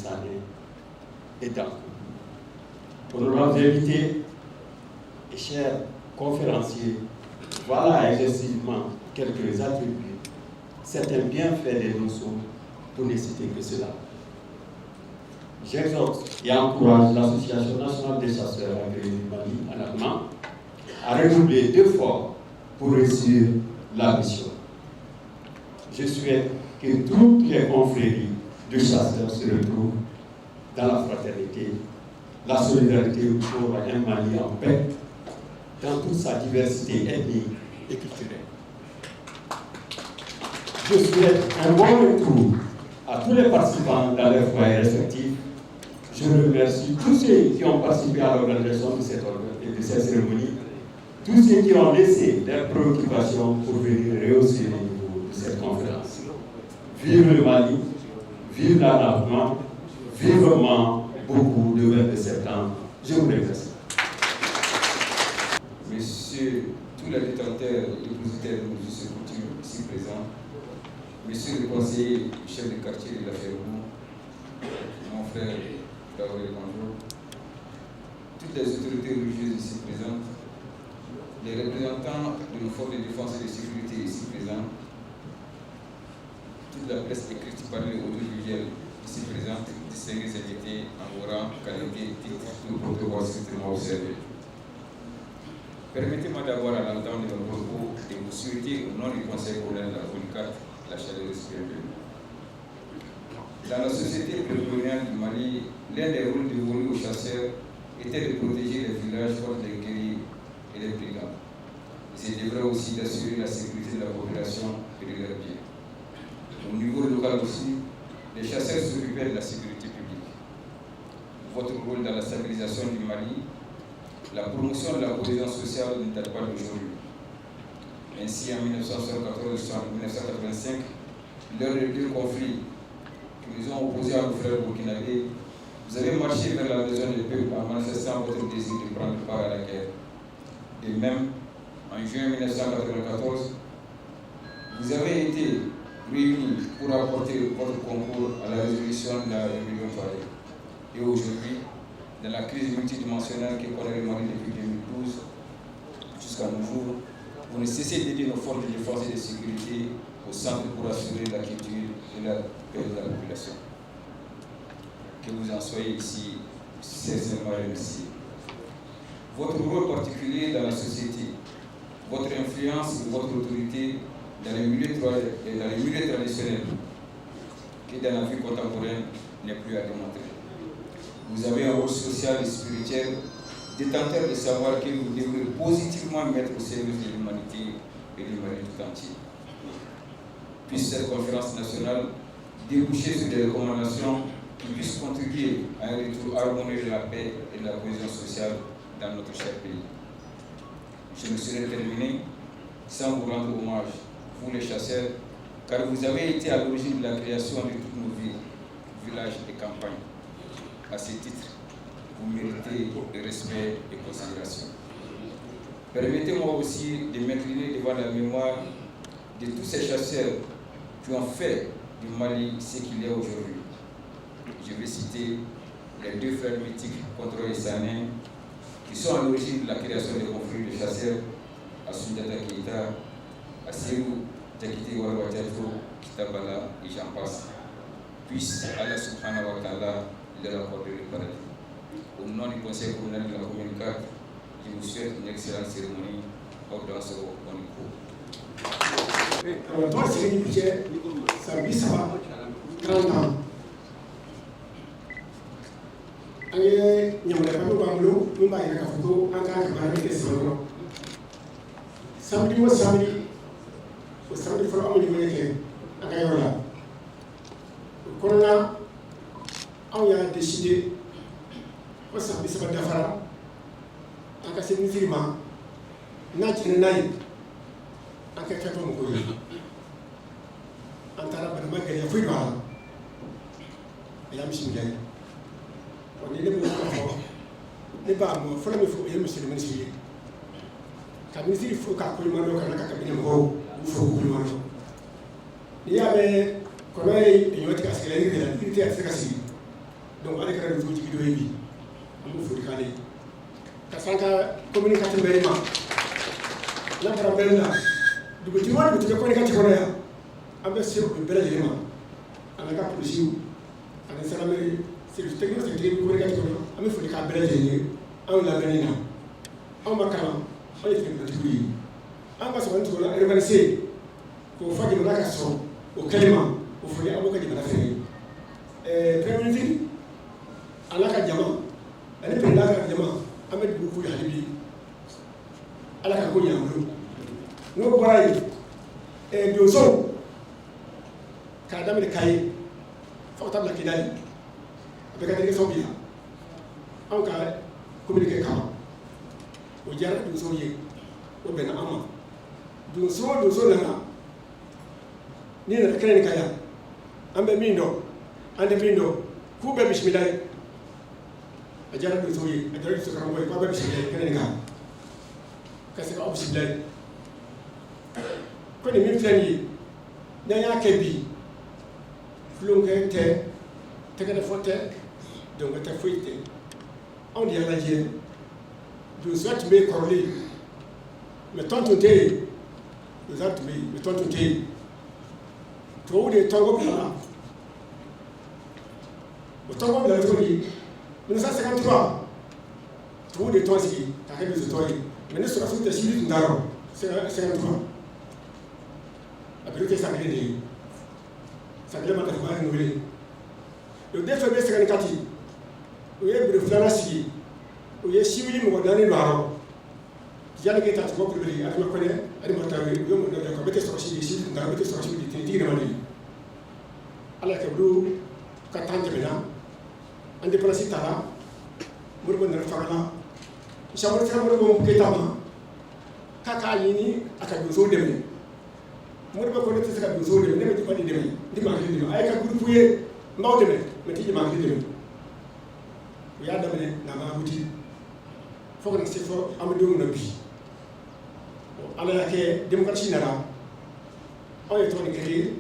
Sané et Dankou. Honorables invités et chers conférenciers, voilà exhaustivement quelques attributs, certains bienfaits des notions, pour ne citer que cela. J'exhorte et encourage l'Association nationale des chasseurs agréés du Mali, ANACMA, à redoubler d'efforts pour réussir la mission. Je souhaite que toutes les confréries de chasseurs se retrouvent dans la fraternité, la solidarité pour un Mali en paix, dans toute sa diversité ethnique et culturelle. Je souhaite un bon retour à tous les participants dans leurs foyers respectifs. Je remercie tous ceux qui ont participé à l'organisation de cette cérémonie, tous ceux qui ont laissé leurs préoccupations pour venir rehausser le niveau de cette conférence. Vive le Mali, vive l'ANACMA, vivement beaucoup de 22 septembre. Je vous remercie. Messieurs, tous les détenteurs et dépositaires de ce coutume ici présents, Monsieur le conseiller, chef de quartier de la Fermou, mon frère Gabriel Bonjour, toutes les autorités religieuses ici présentes, les représentants de nos forces de défense et de sécurité ici présents, toute la presse écrite, parlée audiovisuelle ici présente, distingués invités en vos rangs, qualité, titre, tout protocole strictement observé. Permettez-moi d'avoir à l'entendre de nos propos et vous souhaiter au nom du Conseil colonial de la Polycate la chaleureuse bienvenue. Dans la société précoloniale du Mali, l'un des rôles dévolus aux chasseurs était de protéger les villages contre les guerriers et les brigands. C'était vrai aussi d'assurer la sécurité de la population et de leurs biens. Au niveau local aussi, les chasseurs s'occupaient de la sécurité publique. Votre rôle dans la stabilisation du Mali, la promotion de la cohésion sociale ne date pas d'aujourd'hui. Ainsi, en 1974 et 1985, lors des deux conflits qui nous ont opposés à nos frères burkinabés, vous avez marché vers la maison des peuples en manifestant votre désir de prendre part à la guerre. Et même, en juin 1994, vous avez été réunis pour apporter votre concours à la résolution de la rébellion Touareg. Et aujourd'hui, dans la crise multidimensionnelle qui connaît le Mali depuis 2012 jusqu'à nos jours, vous ne cessez d'aider nos forces de défense et de sécurité au centre pour assurer la quiétude et la paix de la population. Que vous en soyez ici sincèrement remerciés. Votre rôle particulier dans la société, votre influence et votre autorité dans les milieux traditionnels et dans la vie contemporaine n'est plus à démontrer. Vous avez un rôle social et spirituel, détenteur de savoir que vous devrez positivement mettre au service de l'humanité et du Mali tout entier. Puisse cette conférence nationale déboucher sur des recommandations qui puissent contribuer à un retour harmonieux de la paix et de la cohésion sociale dans notre cher pays. Je ne saurais terminer sans vous rendre hommage, vous les chasseurs, car vous avez été à l'origine de la création de toutes nos villes, villages et campagnes. À ce titre, vous méritez de respect et considération. Permettez-moi aussi de m'incliner devant la mémoire de tous ces chasseurs qui ont fait du Mali ce qu'il est aujourd'hui. Je vais citer les deux frères mythiques Kontro et Sané, qui sont à l'origine de la création des conflits de chasseurs à Soundata Keita, à Serou, Jakite Warwatiato, Kitabala et j'en passe. Puisse Allah subhanahu wa ta'ala leur accorder le paradis. Au nom du Conseil communal de la commune 4, je vous souhaite une excellente cérémonie au Danso Oniko. Alors, toi, c'est une budget, ça vit ça, 30 ans. Et il y a un peu de bambou, nous avons une photo, en tant que mari et sœur. Samedi, au samedi, il faut amener à Gayola. Quand on a décidé, on s'est dit que ça va faire un cas de musulman, n'a pas de naïf. En tant que Moukoui, en tant que Magaya Fouidoua, et la mission gagne. On est les bons enfants, les bas, il faut le monsieur le ministre. Quand il faut qu'à Koulimano, quand on a cabinet Mou, il faut Koulimano. Il y avait, quand on a eu une autre casquette, il était assez cassé. donc ale kɛra donso jigi dɔ ye bi an b'o foli k'ale ye ka san ka communicateur bɛɛ ma n'a fɔra bɛɛ la dugutigi o dugutigi bɛ communicateur kɔnɔ yan an bɛ se o bɛɛ lajɛlen ma ani ka polisiw ani gendarmerie service technique bɛ communicateur kɔnɔ an bɛ foli k'a bɛɛ lajɛlen ye anw labɛnni na anw ma kalan anw ye finitigiw ye an ka sɔrɔ tigɛ la urbanisé k'o fɔ jamana ka sɔrɔ o kɛli ma o foli an b'o kɛ jamana fɛ ye premier ministre ala ka jama ani président ka jama an bɛ dugu k'u ye hali bi ala ka ko ɲɛ an bolo n'o bɔra yen donso k'a daminɛ Kayi fo ka taa bila Kidali a bɛɛ ka délégation bi yan anw ka communiqué kama o diyara donsow ye o bɛnna an ma donso o donso nana n'i nana kɛnɛ nin kan yan an bɛ min dɔn an tɛ min dɔn k'u bɛɛ bisimila ye a diyara donsow ye a diyara donso karamɔgɔ ye k'aw bɛɛ bisimila ye kɛnɛ nin kan ka se k'aw bisimila ye ko nin min filɛ nin ye n'an y'a kɛ bi tulonkɛ tɛ tɛgɛrɛfɔ tɛ dɔnkɛ tɛ foyi tɛ anw de y'a lajɛ donsoya tun bɛ yen kɔrɔlen mɛ tɔn tun tɛ yen donsoya tun bɛ yen mɛ tɔn tun tɛ yen tubabuw de ye tɔnko bila la o tɔnko bila cogo di 1953 tubabuw de ye tɔn sigi k'a kɛ donsotɔn ye mɛ ni sɔrɔsiw tɛ sibiri tun t'a rɔ 53 a bɛ kɛ san kelen de ye san kelen ma dafa baara in wele o den fɛn bɛ sɛgɛn kati o ye biro filanan sigi o ye sibiri mɔgɔ naani don a rɔ yanni k'e ta tɔgɔ kulubali adama kɔnɛ adama tawe u ye mɔgɔ dɔ a bɛ kɛ sɔrɔsi de sibiri tun t'a rɔ a bɛ kɛ sɔrɔsi de tigi dama de ye ala kɛ olu ka taa tɛmɛna indépendance taara Modibo nana fagala Samori sera Modibo Keyita ma k'a k'a ɲini a ka donsow dɛmɛ Modibo ko ne tɛ se ka donsow dɛmɛ ne bɛ jama de dɛmɛ n tɛ maa kelen dɛmɛ a ye ka groupe ye n b'aw dɛmɛ mɛ n tɛ jama kelen dɛmɛ u y'a daminɛ Namabuti fo kana se fɔ an bɛ don min na bi ala y'a kɛ démocratie nana anw ye tɔgɔ nin kɛlen ye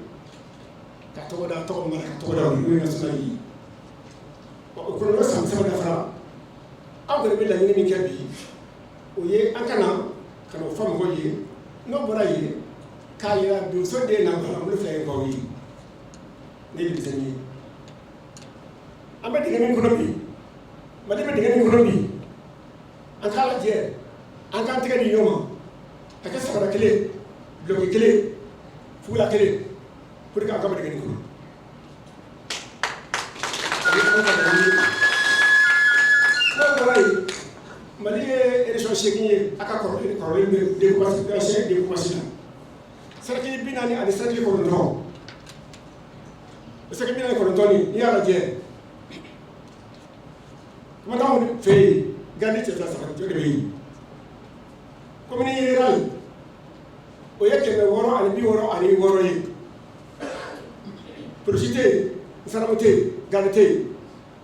ka tɔgɔ da tɔgɔ mara ka tɔgɔ da n'o ye national ye o kɔlɔlɔ san 3 dafara anw kɔni bɛ laɲini min kɛ bi o ye an ka n'o fɔ mɔgɔw ye n'o bɔra yen k'a yira donso den n'a bara bolo fila ye baw ye ne ye denmisɛnnin ye an bɛ dingɛ min kɔnɔ bi Mali bɛ dingɛ min kɔnɔ bi an k'a lajɛ an k'an tɛgɛ di ɲɔgɔn ma ka kɛ sabara kelen bloc kelen fugula kelen pour que an ka bɔ dingɛ nin kɔnɔ n'o bɔra yen Mali ye élection 8 ye a ka kɔrɔlen bɛ découpage la cercle 40 ani cercle 9 o cercle 49 n'i y'a lajɛ kumakanw fɛ yen gandi cɛ fila saba jɔ de bɛ yen commune rurale o ye 666 ani 6 ye polisi tɛ yen nsaramu tɛ yen gandi tɛ yen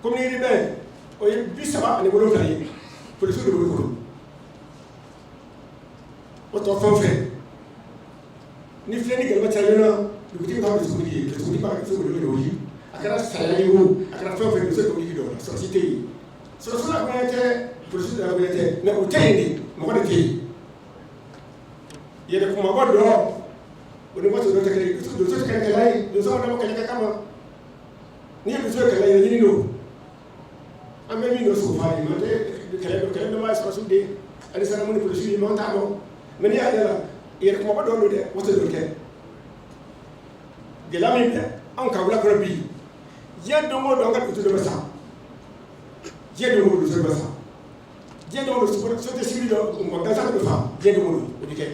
commune urbaine o ye 37 ye polisiw de b'o kɔnɔ o tɔ fɛn o fɛn ni filɛ ni gɛlɛma cayalen na dugutigi b'a kɛ sugutigi ye dugutigi b'a kɛ sugutigi de ye a kɛra sariya ye o a kɛra fɛn o fɛn muso dugutigi dɔ la sɔrɔsi tɛ yen sɔrɔsi la fɛnɛ tɛ polisi la fɛnɛ tɛ mɛ o tɛ yen de mɔgɔ de tɛ yen yɛrɛ kumaba dɔ o ni waati dɔ tɛ kelen ye donso tɛ kɛlɛkɛla ye donso ma dabɔ kɛlɛ kɛ kama n'i ye donso ye kɛlɛ ye ɲini don an bɛ min dɔn sogo f'a ye ma tɛ kɛlɛ dɔ b'a ye sɔrɔsiw de ani sanamu ni polisiw ye mɔgɔ t'a dɔn mɛ n'i y'a yɛlɛ yɛrɛ kumaba dɔ don dɛ o tɛ dɔ kɛ gɛlɛya min bɛ anw ka wula kɔnɔ bi diɲɛ don o don an ka donso dɔ bɛ sa diɲɛ don o don donso dɔ bɛ sa diɲɛ don o don société civile dɔ mɔgɔ gansan dɔ bɛ fa diɲɛ don o don o bɛ kɛ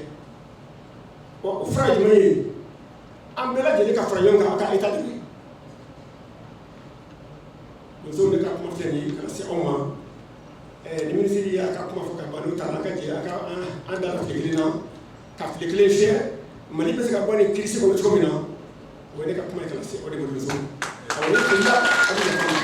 o fura ye jumɛn ye an bɛɛ lajɛlen ka fara ɲɔgɔn kan an ka état dɛmɛ donsow de ka kuma filɛ nin ye ka na se anw ma ni minisiri y'a ka kuma fɔ ka ban n'o ta an ka jɛ an ka an da file kelen na ka file kelen fiyɛ Mali bɛ se ka bɔ nin crise kɔnɔ cogo min na o ye ne ka kuma ye ka na se o de ma donso awɔ ne tun da a bɛ